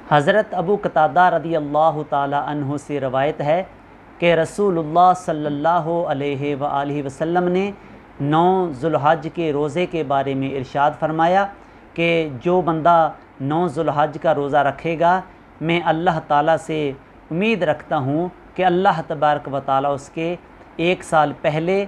हज़रत अबू कतादा रदी अल्लाह ताला अन्हु से रवायत है कि रसूलुल्लाह सल्लल्लाहु अलैहि वसल्लम ने 9 ज़ुल्हज के रोज़े के बारे में इरशाद फरमाया कि जो बंदा 9 ज़ुल्हज का रोज़ा रखेगा, मैं अल्लाह ताला से उम्मीद रखता हूँ कि अल्लाह तबारक व ताला उसके 1 साल पहले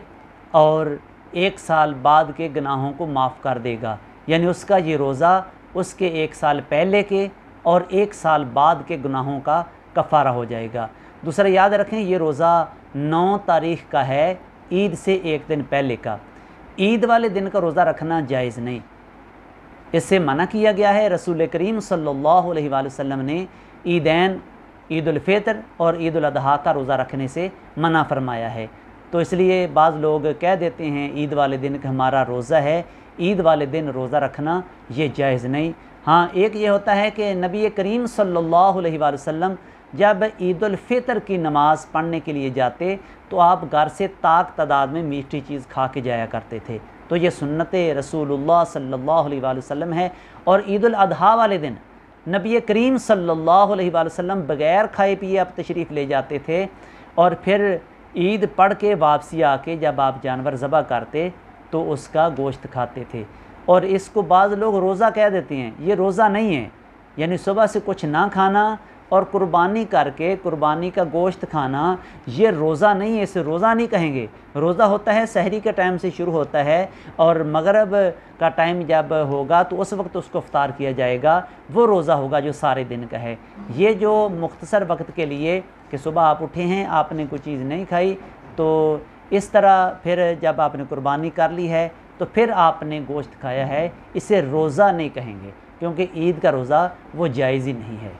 और 1 साल बाद के गुनाहों को माफ़ कर देगा। यानी उसका ये रोज़ा उसके 1 साल पहले के और 1 साल बाद के गुनाहों का कफ़ारा हो जाएगा। दूसरा याद रखें, ये रोज़ा 9 तारीख़ का है, ईद से 1 दिन पहले का। ईद वाले दिन का रोज़ा रखना जायज़ नहीं, इससे मना किया गया है। रसूल करीम सल्लल्लाहु अलैहि वसल्लम ने ईदैन, ईद उल फ़ितर और ईद उल अदहा का रोज़ा रखने से मना फरमाया है। तो इसलिए बाज़ लोग कह देते हैं ईद वाले दिन का हमारा रोज़ा है, ईद वाले दिन रोज़ा रखना ये जायज़ नहीं। हाँ, एक ये होता है कि नबी करीम सल्लल्लाहु अलैहि वसल्लम जब ईद उल फ़ितर की नमाज़ पढ़ने के लिए जाते तो आप घर से ताक तादाद में मीठी चीज़ खा के जाया करते थे। तो ये सुन्नत रसूलुल्लाह सल्लल्लाहु अलैहि वसल्लम है। और ईद उल अदहा वाले दिन नबी करीम सल्लल्लाहु अलैहि वसल्लम बग़ैर खाए पिए आप तशरीफ़ ले जाते थे और फिर ईद पढ़ के वापसी आके जब आप जानवर ज़बह करते तो उसका गोश्त खाते थे। और इसको बाज़ लोग रोज़ा कह देते हैं, ये रोज़ा नहीं है। यानी सुबह से कुछ ना खाना और कुर्बानी करके कुर्बानी का गोश्त खाना ये रोज़ा नहीं है, इसे रोज़ा नहीं कहेंगे। रोज़ा होता है सहरी के टाइम से शुरू होता है और मगरब का टाइम जब होगा तो उस वक्त उसको इफ्तार किया जाएगा, वो रोज़ा होगा जो सारे दिन का है। ये जो मुख्तसर वक्त के लिए कि सुबह आप उठे हैं, आपने कोई चीज़ नहीं खाई, तो इस तरह फिर जब आपने कुर्बानी कर ली है तो फिर आपने गोश्त खाया है, इसे रोज़ा नहीं कहेंगे, क्योंकि ईद का रोज़ा वो जायज़ ही नहीं है।